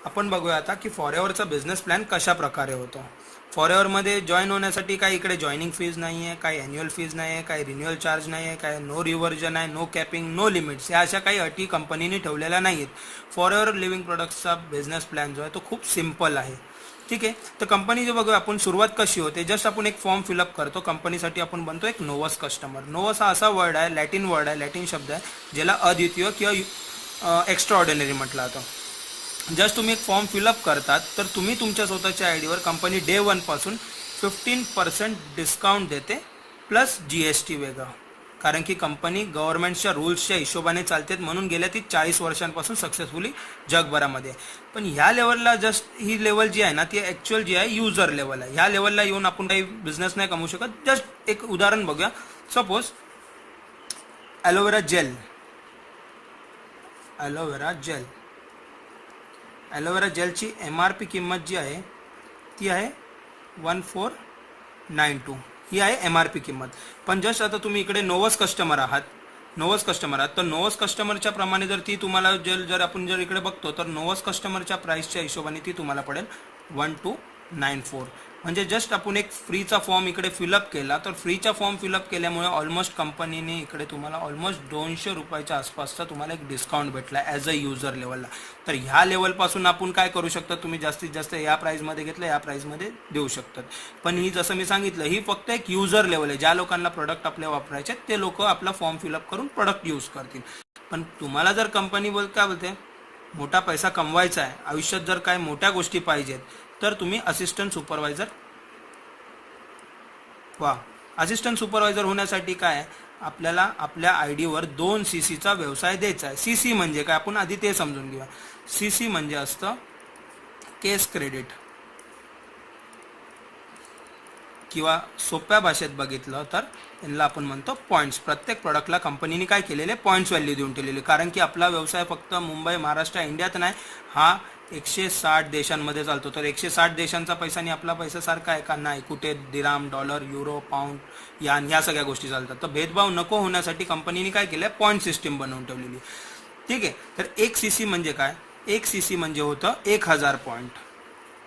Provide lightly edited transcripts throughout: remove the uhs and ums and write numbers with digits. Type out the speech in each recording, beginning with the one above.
आपण बघूया आता की फॉरेवरचा बिझनेस प्लॅन कशा प्रकारे होतो. फॉरेवरमध्ये जॉईन होण्यासाठी काही इकडे जॉईनिंग फीज नाही आहे, काही ॲन्युअल फीज नाही आहे, काही रिन्युअल चार्ज नाही आहे, काही नो रिव्हर्जन आहे, नो कॅपिंग, नो लिमिट्स, या अशा काही अटी कंपनीने ठेवलेल्या नाही आहेत. फॉरेवर लिव्हिंग प्रोडक्ट्सचा बिझनेस प्लॅन जो आहे तो खूप सिम्पल आहे. ठीक आहे, तर कंपनी जे बघूया आपण सुरुवात कशी होते. जस्ट आपण एक फॉर्म फिलअप करतो, कंपनीसाठी आपण बनतो एक नोवस कस्टमर. नोवस हा असा वर्ड आहे, लॅटिन वर्ड आहे, लॅटिन शब्द आहे, ज्याला अद्वितीय किंवा एक्स्ट्रा ऑर्डिनरी म्हटलं जातं. जस्ट तुम्ही एक फॉर्म फिलअप करतात तर तुम्ही तुमच्या स्वतःच्या आय डीवर कंपनी डे 1 पासून 15% डिस्काउंट देते प्लस GST वेगळं. कारण की कंपनी गव्हर्नमेंटच्या रूल्सच्या हिशोबाने चालते, म्हणून गेल्या ती 40 वर्षांपासून सक्सेसफुली जगभरामध्ये. पण ह्या लेवलला जस्ट ही लेवल जी आहे ना ती ॲक्च्युअल जी आहे युजर लेवल आहे. ह्या लेवलला येऊन आपण काही बिझनेस नाही कमवू शकत. जस्ट एक उदाहरण बघूया. सपोज ॲलोवेरा जेल, ॲलोवेरा जेलची MRP किंमत जी आहे ती आहे 1492. ही आहे MRP किंमत. पण जस्ट आता तुम्ही इकडे नोवस कस्टमर आहात, तर नोवस कस्टमरच्या प्रमाणे जर ती तुम्हाला जर आपण इकडे बघतो तर नोवस कस्टमरच्या प्राईसच्या हिशोबाने ती तुम्हाला पडेल 1294. म्हणजे जस्ट आपण एक फ्रीचा फॉर्म इकडे फिलअप केला, तर फ्रीचा फॉर्म फिलअप केल्यामुळे ऑलमोस्ट कंपनीने इकडे तुम्हाला ऑलमोस्ट 200 रुपयाच्या आसपासचा तुम्हाला एक डिस्काउंट भेटला ॲज अ युजर लेवलला. तर ह्या लेवलपासून आपण काय करू शकता, तुम्ही जास्तीत जास्त या प्राईजमध्ये घेतलं या प्राईजमध्ये देऊ शकतात. पण ही जसं मी सांगितलं ही फक्त एक युजर लेवल आहे. ज्या लोकांना प्रोडक्ट आपले वापरायचे ते लोक आपला फॉर्म फिलअप करून प्रोडक्ट यूज करतील. पण तुम्हाला जर कंपनी काय बोलते मोठा पैसा कमवायचा आहे, आयुष्यात जर काय मोठ्या गोष्टी पाहिजेत, तर तुम्ही असिस्टंट सुपरवायझर असिस्टंट सुपरवायझर होण्यासाठी काय आपल्याला आपल्या आय डीवर 2 CCचा व्यवसाय द्यायचा आहे. CC म्हणजे काय आपण आधी ते समजून घेऊया. CC म्हणजे असतं केस क्रेडिट, किंवा सोप्या भाषेत बघितलं तर यांना आपण म्हणतो पॉईंट्स. प्रत्येक प्रोडक्टला कंपनीने काय केलेले पॉईंट्स व्हॅल्यू देऊन ठेवलेले. कारण की आपला व्यवसाय फक्त मुंबई, महाराष्ट्र, इंडियात नाही, हा 160 देशांमध्ये चालतो. तर 160 देशांचा पैसा आणि आपला पैसा सारखा आहे का? नाही. कुठे दिराम, डॉलर, युरो, पाऊंड, यान, ह्या सगळ्या गोष्टी चालतात. तर भेदभाव नको होण्यासाठी कंपनीने काय केलं आहे पॉईंट सिस्टीम बनवून ठेवलेली. ठीक आहे, तर 1 CC म्हणजे काय? 1 CC म्हणजे होतं 1000 पॉईंट.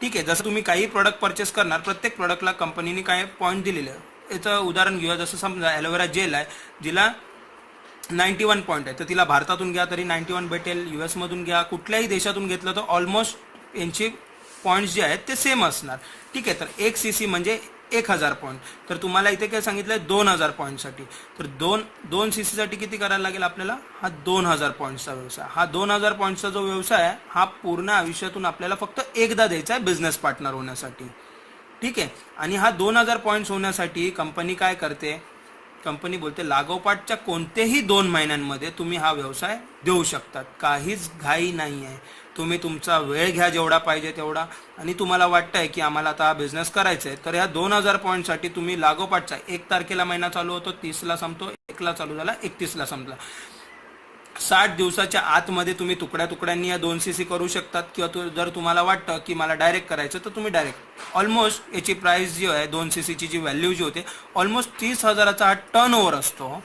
ठीक आहे, जसं तुम्ही काही प्रोडक्ट परचेस करणार, प्रत्येक प्रोडक्टला कंपनीने काय पॉईंट दिलेले आहे. याचं उदाहरण घेऊया. जसं समजा ॲलोवेरा जेल आहे, जिला 91 पॉईंट आहे, तर तिला भारतातून घ्या तरी 91 भेटेल, US मधून घ्या, कुठल्याही देशातून घेतलं तर ऑलमोस्ट यांचे पॉईंट्स जे आहेत ते सेम असणार. ठीक आहे, तर 1 CC म्हणजे 1000 पॉईंट. तर तुम्हाला इथे काय सांगितलं आहे 2000 पॉईंटसाठी. तर 2 CC साठी किती करायला लागेल आपल्याला? हा 2000 पॉईंट्सचा व्यवसाय. हा 2000 पॉईंट्सचा जो व्यवसाय आहे हा पूर्ण आयुष्यातून आपल्याला फक्त एकदा द्यायचा आहे बिझनेस पार्टनर होण्यासाठी. ठीक आहे, आणि हा 2000 पॉईंट्स होण्यासाठी कंपनी काय करते? कंपनी बोलते लागोपाठच्या कोणतेही 2 महिन्यांमध्ये तुम्ही हा व्यवसाय देऊ शकतात. काहीच घाई नाही आहे. तुम्ही तुमचा वेळ घ्या जेवढा पाहिजे तेवढा, आणि तुम्हाला वाटतं आहे की आम्हाला आता हा बिझनेस करायचा आहे, तर ह्या 2000 पॉईंटसाठी तुम्ही लागोपाठचा 1 तारखेला महिना चालू होतो, 30ला संपतो, 1ला चालू झाला, 31ला संपला, 60 दिवसाच्या आतमध्ये तुम्ही तुकड्या तुकड्यांनी या 2 CC करू शकतात. किंवा जर तुम्हाला वाटतं की मला डायरेक्ट करायचं तर तुम्ही डायरेक्ट. ऑलमोस्ट याची प्राईस जी आहे 2 CCची जी व्हॅल्यू जी होते ऑलमोस्ट 30,000चा हा टर्नओव्हर असतो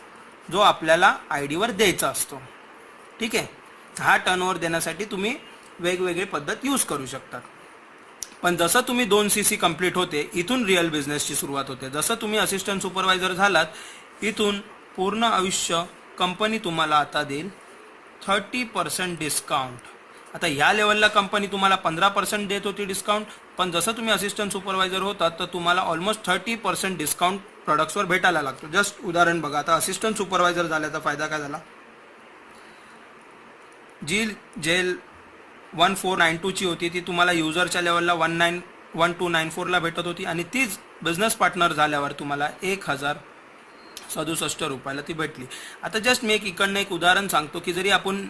जो आपल्याला आय डीवर द्यायचा असतो. ठीक आहे, हा टर्नओव्हर देण्यासाठी तुम्ही वेगवेगळी पद्धत यूज करू शकतात. पण जसं तुम्ही 2 CC कंप्लीट होते, इथून रिअल बिझनेसची सुरुवात होते. जसं तुम्ही असिस्टंट सुपरवायझर झालात, इथून पूर्ण आयुष्य कंपनी तुम्हाला आता देईल 30% डिस्काउंट. आता या लेवलला कंपनी तुम्हाला 15% देत होती डिस्काउंट, पण जसं तुम्ही असिस्टंट सुपरवायझर होतात तर तुम्हाला ऑलमोस्ट 30% डिस्काउंट प्रोडक्ट्सवर भेटायला लागतो. जस्ट उदाहरण बघा. आता असिस्टंट सुपरवायझर झाल्याचा फायदा काय झाला? जी जेल 1492ची होती ती तुम्हाला युजरच्या लेवलला 1294ला भेटत होती, आणि तीच बिझनेस पार्टनर झाल्यावर तुम्हाला 1067 रुपयाला ती भेटली. आता जस्ट मी इकडनं एक उदाहरण सांगतो की जरी आपण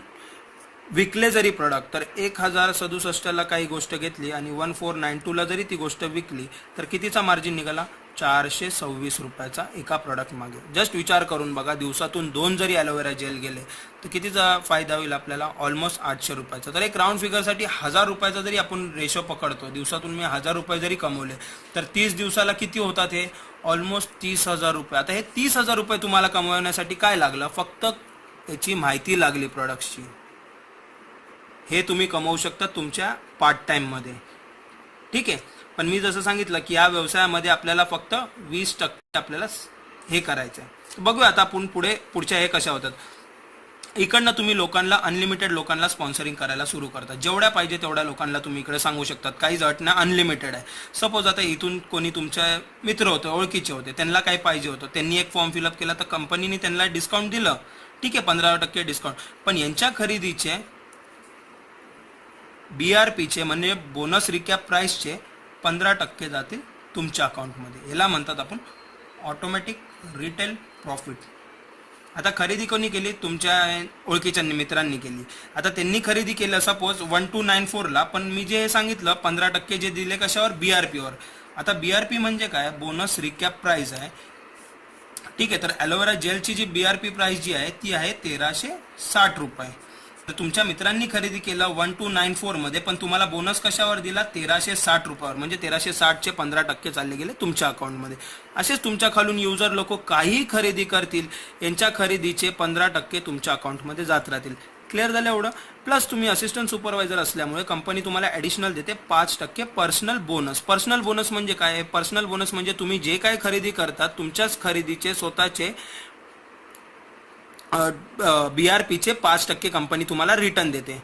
विकले जरी प्रोडक्ट, तर 1067ला काही गोष्ट घेतली आणि 1492ला जरी ती गोष्ट विकली तर कितीचा मार्जिन निघाला? 426 रुपयाचा एका प्रोडक्ट मागे. जस्ट विचार करून बघा, दिवसातून 2 जरी ॲलोवेरा जेल गेले तर कितीचा फायदा होईल आपल्याला? ऑलमोस्ट 800 रुपयाचा. तर एक राऊंड फिगरसाठी 1000 रुपयाचा जरी आपण रेशो पकडतो, दिवसातून मी 1000 रुपये जरी कमवले तर 30 दिवसाला किती होतात? हे ऑलमोस्ट 30,000 रुपये. आता हे 30,000 रुपये तुम्हाला कमवण्यासाठी काय लागलं? फक्त याची माहिती लागली प्रोडक्ट्सची. हे तुम्ही कमवू शकता तुमच्या पार्ट टाईममध्ये. ठीक आहे. पण मी जसं सांगितलं की या व्यवसायामध्ये आपल्याला फक्त 20% आपल्याला हे करायचं आहे. बघूया आता आपण पुढच्या हे कशा होतात. इकडनं तुम्ही लोकांना अनलिमिटेड लोकांना स्पॉन्सरिंग करायला सुरू करता. जेवढ्या पाहिजे तेवढ्या लोकांना तुम्ही इकडे सांगू शकतात. काहीच अट नाही, अनलिमिटेड आहे. सपोज आता इथून कोणी तुमचे मित्र होते, ओळखीचे होते, त्यांना काही पाहिजे होतं, त्यांनी एक फॉर्म फिलअप केला तर कंपनीने त्यांना डिस्काउंट दिलं. ठीक आहे, 15% डिस्काउंट. पण यांच्या खरेदीचे BRPचे म्हणजे बोनस रिकॅप प्राईसचे 15% जातील तुमच्या अकाउंटमध्ये. याला म्हणतात आपण ऑटोमॅटिक रिटेल प्रॉफिट. आता खरेदी कोणी केली? तुमच्या ओळखीच्या मित्रांनी केली. आता त्यांनी खरेदी केलं सपोज 1294ला, पण मी जे सांगितलं 15% जे दिले कशावर? BRPवर. आता BRP म्हणजे काय? बोनस रिकॅप प्राईस आहे. ठीक आहे. तर ॲलोवेरा जेलची जी BRP प्राईस जी आहे ती आहे 1360 रुपये. तर तुमच्या मित्रांनी खरेदी केलं 1294मध्ये, पण तुम्हाला बोनस कशावर दिला? 1360 रुपयावर. म्हणजे 1360चे 15% चालले गेले तुमच्या अकाउंटमध्ये. असेच तुमच्या खालून युजर लोक काही खरेदी करतील, यांच्या खरेदीचे 15% तुमच्या अकाउंटमध्ये जात राहतील. क्लिअर झालं एवढं? प्लस तुम्ही असिस्टंट सुपरवायझर असल्यामुळे कंपनी तुम्हाला ॲडिशनल देते 5% पर्सनल बोनस. पर्सनल बोनस म्हणजे काय? पर्सनल बोनस म्हणजे तुम्ही जे काय खरेदी करतात तुमच्याच खरेदीचे स्वतःचे BRPचे 5% कंपनी तुम्हाला रिटर्न देते.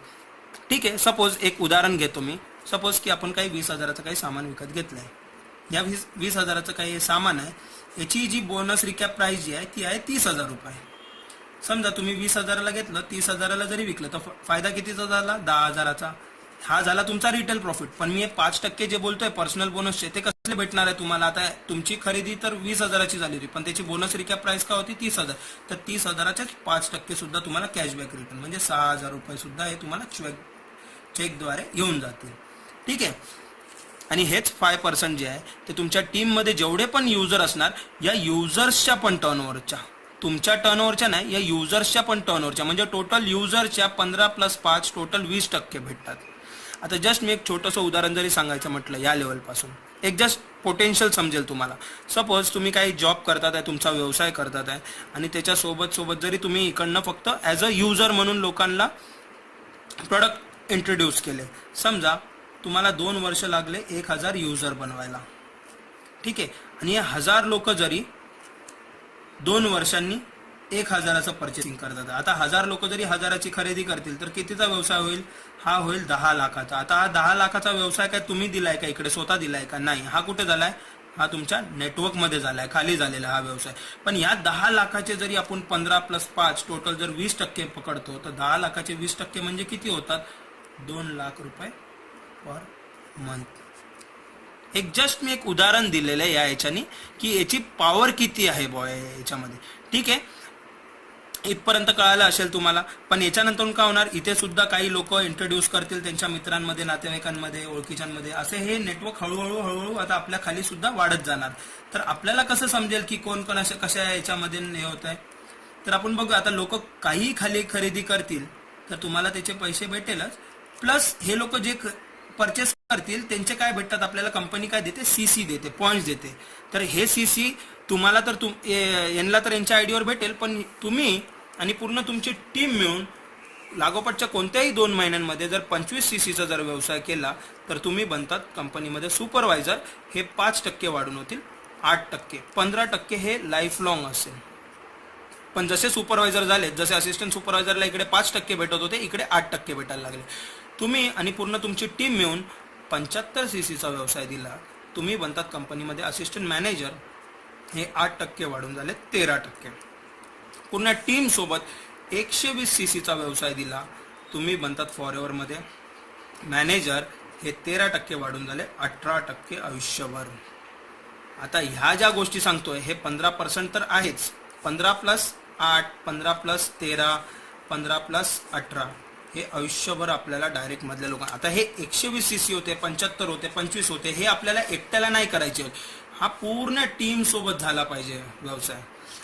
ठीक आहे. सपोज एक उदाहरण घेतो मी. सपोज की आपण काही 20,000चं काही सामान विकत घेतलं आहे. या 20,000चं काही सामान आहे, याची जी बोनस रिकॅप प्राईस जी आहे ती आहे 30,000 रुपये. समजा तुम्ही 20,000ला घेतलं, 30,000ला जरी विकलं तर फायदा कितीचा झाला? 10,000चा. हा झाला तुमचा रिटेल प्रॉफिट. पण मी 5% जे बोलतोय पर्सनल बोनसचे ते कसले भेटणार आहे तुम्हाला? आता तुमची खरेदी तर 20,000ची झाली होती, पण त्याची बोनस रिकॅप प्राइस काय होती? 30,000. तर 30,000च्याच 5% सुद्धा तुम्हाला कॅशबॅक रिटर्न म्हणजे 6,000 रुपये सुद्धा हे तुम्हाला चेकद्वारे येऊन जातील. ठीक आहे. आणि हेच 5% जे आहे ते तुमच्या टीममध्ये जेवढे पण युजर असणार, या युजर्सच्या पण टर्नओव्हरच्या, तुमच्या टर्नओव्हरच्या नाही, या युजर्सच्या पण टर्नओव्हरच्या, म्हणजे टोटल युजरच्या 15 + 5 टोटल 20% भेटतात. आता जस्ट मी एक छोटंसं उदाहरण जरी सांगायचं म्हटलं या लेवलपासून, एक जस्ट पोटेन्शियल समजेल तुम्हाला. सपोज तुम्ही काही जॉब करतात आहे, तुमचा व्यवसाय करतात आहे, आणि त्याच्यासोबत जरी तुम्ही इकडनं फक्त ॲज अ युजर म्हणून लोकांना प्रोडक्ट इंट्रोड्यूस केले. समजा तुम्हाला 2 वर्ष लागले 1000 युजर बनवायला. ठीक आहे. आणि हे 1000 लोक जरी 2 वर्षांनी 1000चं परचेसिंग करतात. आता 1000 लोक जरी 1000ची खरेदी करतील तर कितीचा व्यवसाय होईल? हा होईल 10 लाखाचा. आता हा 10 लाखाचा व्यवसाय काय तुम्ही दिलाय का? इकडे स्वतः दिलाय का? नाही. हा कुठे झालाय? हा तुमच्या नेटवर्कमध्ये झालाय, खाली झालेला हा व्यवसाय. पण या 10 लाखाचे जरी आपण 15 + 5 टोटल जर 20% पकडतो तर 10 लाखाचे 20% म्हणजे किती होतात? 2 लाख रुपये पर मंथ. एक जस्ट मी एक उदाहरण दिलेलं आहे या याच्यानी की याची पॉवर किती आहे बॉय याच्यामध्ये. ठीक आहे. इथपर्यंत कळालं असेल तुम्हाला. पण याच्यानंतर काय होणार? इथे सुद्धा काही लोक इंट्रोड्यूस करतील त्यांच्या मित्रांमध्ये, नातेवाईकांमध्ये, ओळखीच्यांमध्ये. असे हे नेटवर्क हळूहळू आता आपल्या खाली सुद्धा वाढत जाणार. तर आपल्याला कसं समजेल की कोण कोण कशा याच्यामध्ये हे होत आहे? तर आपण बघू. आता लोक काही खाली खरेदी करतील तर तुम्हाला त्याचे पैसे भेटेलच. प्लस हे लोक जे परचेस करतील त्यांचे काय भेटतात आपल्याला? कंपनी काय देते? CC देते, पॉईंट्स देते. तर हे CC तुम्हाला तर यांना तर यांच्या आयडीवर भेटेल, पण तुम्ही आणि पूर्ण तुमची टीम मिळून लागोपाठच्या कोणत्याही 2 महिन्यांमध्ये जर 25 CCचा जर व्यवसाय केला तर तुम्ही बनतात कंपनीमध्ये सुपरवायझर. हे 5% वाढून होतील 8%. 15% हे लाईफ लॉंग असेल. पण जसे सुपरवायझर झाले, जसे असिस्टंट सुपरवायझरला इकडे 5% भेटत होते, इकडे 8% भेटायला लागले. तुम्ही आणि पूर्ण तुमची टीम मिळून 75 CCचा व्यवसाय दिला, तुम्ही बनतात कंपनीमध्ये असिस्टंट मॅनेजर. हे 8% वाढून झाले 13%. पूर्ण टीम सोबत 120 CCचा व्यवसाय दिला, तुम्ही बनतात फॉरएव्हरमध्ये मॅनेजर. हे 13% वाढून झाले 18% आयुष्यभर. आता ह्या ज्या गोष्टी सांगतोय हे 15% तर आहेच. 15 + 8, 15 + 13, 15 + 18 हे आयुष्यभर आपल्याला डायरेक्ट मधल्या लोकांना. आता हे 120 CC होते, 75 होते, 25 होते, हे आपल्याला एकट्याला नाही करायचे. हा पूर्ण टीम सोबत झाला पाहिजे व्यवसाय.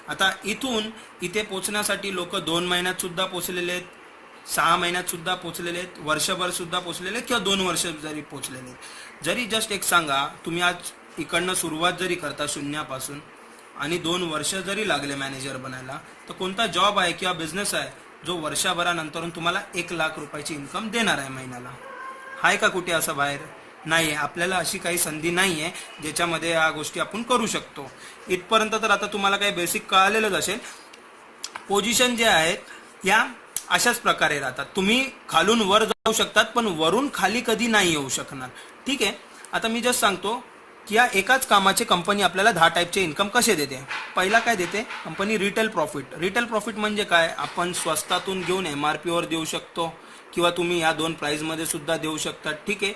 आता इथून इथे पोचण्यासाठी लोक 2 महिन्यात सुद्धा पोचलेले आहेत, 6 महिन्यात सुद्धा पोचलेले आहेत, वर्षभर सुद्धा पोचलेले आहेत, किंवा 2 वर्ष जरी पोचलेले आहेत. जरी जस्ट एक सांगा, तुम्ही आज इकडनं सुरुवात जरी करता शून्यापासून आणि 2 वर्ष जरी लागले मॅनेजर बनायला, तर कोणता जॉब आहे किंवा बिझनेस आहे जो वर्षभरानंतरून तुम्हाला 1,00,000 रुपयाची इन्कम देणार आहे महिन्याला. आहे का कुठे असं बाहेर? नाही आहे. आपल्याला अशी काही संधी नाही आहे ज्याच्यामध्ये या गोष्टी आपण करू शकतो. इथपर्यंत तर आता तुम्हाला काही बेसिक कळालेलंच असेल. पोझिशन जे आहेत या अशाच प्रकारे राहतात. तुम्ही खालून वर जाऊ शकतात पण वरून खाली कधी नाही येऊ शकणार. ठीक आहे. आता मी जस्ट सांगतो की या एकाच कामाचे कंपनी आपल्याला 10 टाईपचे इन्कम कसे देते. पहिला काय देते company? Retail profit. Retail profit म्हणजे काय? आपण स्वस्तातून घेऊन MRP वर देऊ शकतो किंवा तुम्ही या 2 प्राइसमध्ये सुद्धा देऊ शकता. ठीक आहे.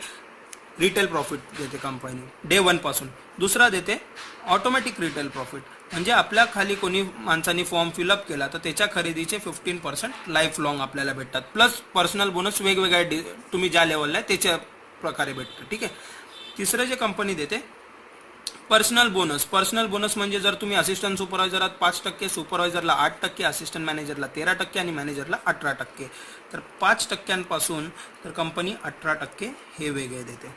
रिटेल प्रॉफिट देते कंपनी डे 1 पासून. दुसरा देते ऑटोमॅटिक रिटेल प्रॉफिट, म्हणजे आपल्या खाली कोणी माणसांनी फॉर्म फिलअप केला तर त्याच्या खरेदीचे 15% लाईफ लॉंग आपल्याला भेटतात. प्लस पर्सनल बोनस वेगवेगळ्या तुम्ही ज्या लेवलला आहे त्याच्या प्रकारे भेटतं. ठीक आहे. तिसरं जे कंपनी देते पर्सनल बोनस. पर्सनल बोनस म्हणजे जर तुम्ही असिस्टंट सुपरवायझर आहात 5%, सुपरवायझरला 8%, असिस्टंट मॅनेजरला 13% आणि मॅनेजरला 18%. तर 5% तर कंपनी 18% हे वेगळे देते.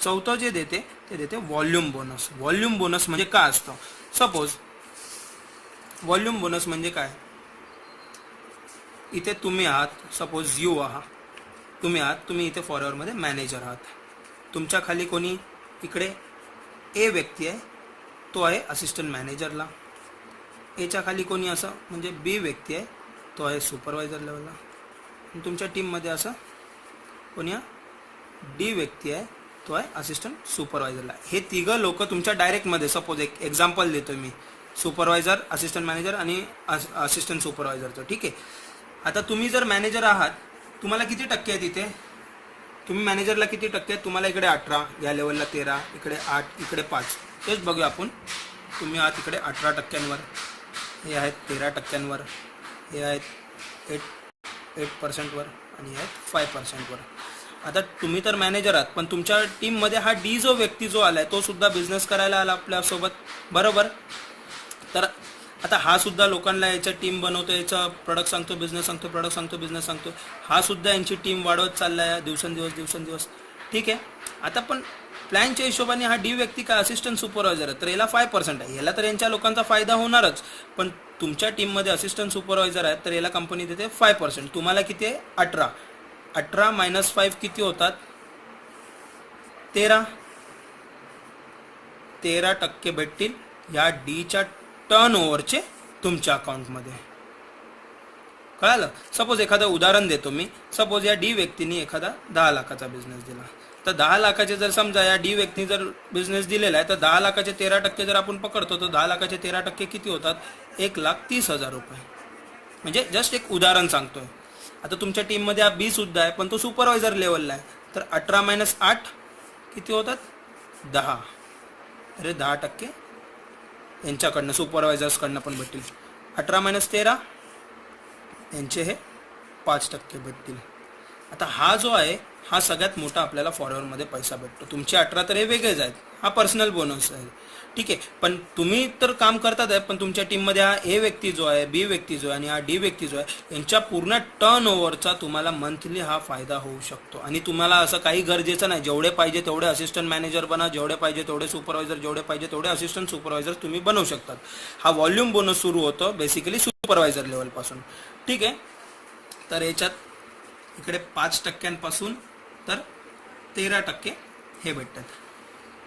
चौथं जे देते ते देते व्हॉल्यूम बोनस. व्हॉल्यूम बोनस म्हणजे काय असतं? सपोज व्हॉल्यूम बोनस म्हणजे काय? इथे तुम्ही आहात, सपोज यू आहात, तुम्ही इथे फॉरएव्हरमध्ये मॅनेजर आहात. तुमच्या खाली कोणी इकडे ए व्यक्ती आहे, तो आहे असिस्टंट मॅनेजरला. एच्या खाली कोणी असं म्हणजे बी व्यक्ती आहे, तो आहे सुपरवायझर लेवलला. तुमच्या टीममध्ये असं कोणी डी व्यक्ती आहे, तो आहे असिस्टंट सुपरवायझरला. हे तिघं लोक तुमच्या डायरेक्टमध्ये, सपोज एक एक्झाम्पल देतो मी, सुपरवायझर, असिस्टंट मॅनेजर आणि असिस्टंट सुपरवायझरचं. ठीक आहे. आता तुम्ही जर मॅनेजर आहात, तुम्हाला किती टक्के आहेत इथे? तुम्ही मॅनेजरला किती टक्के आहेत? तुम्हाला इकडे 18, या लेवलला 13, इकडे 8, इकडे 5. तेच बघूया आपण. तुम्ही आहात इकडे 18%वर, हे आहेत 13%वर, हे आहेत 8% आणि हे आहेत 5%वर. आता तुम्ही तर मॅनेजर आहात पण तुमच्या टीममध्ये हा डी जो व्यक्ती जो आलाय तो सुद्धा बिझनेस करायला आला आपल्यासोबत, बरोबर? तर आता हा सुद्धा लोकांना याच्या टीम बनवतो, याचा प्रोडक्ट सांगतो, बिझनेस सांगतो, प्रोडक्ट सांगतो, बिझनेस सांगतो. हा सुद्धा यांची टीम वाढवत चालला आहे दिवसेंदिवस. ठीक आहे. आता पण प्लॅनच्या हिशोबाने हा डी व्यक्ती काय असिस्टंट सुपरवायझर आहे, तर याला 5% आहे. याला तर यांच्या लोकांचा फायदा होणारच. पण तुमच्या टीममध्ये असिस्टंट सुपरवायझर आहेत तर याला कंपनी देते 5%. तुम्हाला किती आहे? 18. 18 - 5 किती होतात? 13. 13% भेटतील या डीच्या टर्न ओव्हरचे तुमच्या अकाउंटमध्ये. कळालं? सपोज एखादं उदाहरण देतो मी. सपोज या डी व्यक्तीने एखादा 10 लाखाचा बिझनेस दिला, तर 10 लाखाचे जर समजा या डी व्यक्तीने जर बिझनेस दिलेला आहे तर 10 लाखाचे 13% जर आपण पकडतो तर 10 लाखाचे 13% किती होतात? 1,30,000 रुपये. म्हणजे जस्ट एक उदाहरण सांगतोय. आता तुमच्या टीममध्ये हा बी सुद्धा आहे पण तो सुपरवायझर लेवलला आहे, तर 18 - 8 किती होतात? 10. अरे 10% यांच्याकडनं सुपरवायझर्सकडनं पण भेटतील. 18 - 13 यांचे हे 5% भेटतील. आता हा जो आहे हा सगळ्यात मोठा आपल्याला फॉरएव्हरमध्ये पैसा भेटतो. तुमचे 18 तर हे वेगळेच आहेत, हा पर्सनल बोनस आहे. ठीक आहे. पण तुम्ही तर काम करतात आहे पण तुमच्या टीममध्ये हा ए व्यक्ती जो आहे, बी व्यक्ती जो आहे आणि हा डी व्यक्ती जो आहे, यांच्या पूर्ण टर्न ओव्हरचा तुम्हाला मंथली हा फायदा होऊ शकतो. आणि तुम्हाला असं काही गरजेचं नाही, जेवढे पाहिजे तेवढे असिस्टंट मॅनेजर बना, जेवढे पाहिजे तेवढे सुपरवायझर, जेवढे पाहिजे तेवढे असिस्टंट सुपरवायझर तुम्ही बनवू शकतात. हा व्हॉल्यूम बोनस सुरू होतो बेसिकली सुपरवायझर लेवलपासून. ठीक आहे. तर याच्यात इकडे 5% तर 13% हे भेटतात.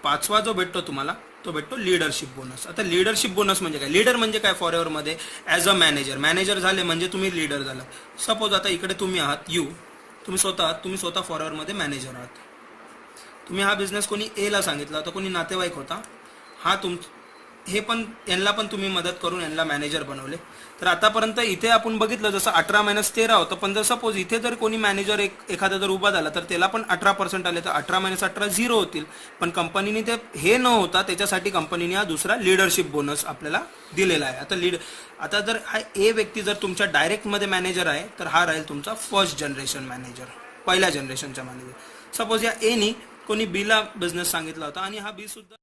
5वा जो भेटतो तुम्हाला तो भेटतो लीडरशिप बोनस. आता लीडरशिप बोनस म्हणजे काय? लीडर म्हणजे काय फॉरएव्हरमध्ये? ॲज अ मॅनेजर झाले म्हणजे तुम्ही लीडर झाला. सपोज आता इकडे तुम्ही आहात यू, तुम्ही स्वतः फॉरएव्हरमध्ये मॅनेजर आहात. तुम्ही हा बिझनेस कोणी एला सांगितला होता, कोणी नातेवाईक होता, हा हे पण यांना पण तुम्ही मदत करून यांना मॅनेजर बनवले. तर आतापर्यंत इथे आपण बघितलं जसं 18 - 13 होतं, पण जर सपोज इथे जर कोणी मॅनेजर एखादा जर उभा झाला तर त्याला पण 18% आले, तर 18 - 18 0 होतील. पण कंपनीने ते हे न होता त्याच्यासाठी कंपनीने हा दुसरा लीडरशिप बोनस आपल्याला दिलेला आहे. आता जर हा ए व्यक्ती जर तुमच्या डायरेक्टमध्ये मॅनेजर आहे तर हा राहील तुमचा फर्स्ट जनरेशन मॅनेजर, पहिल्या जनरेशनचा मॅनेजर. सपोज या एनी कोणी बीला बिझनेस सांगितला होता आणि हा बी सुद्धा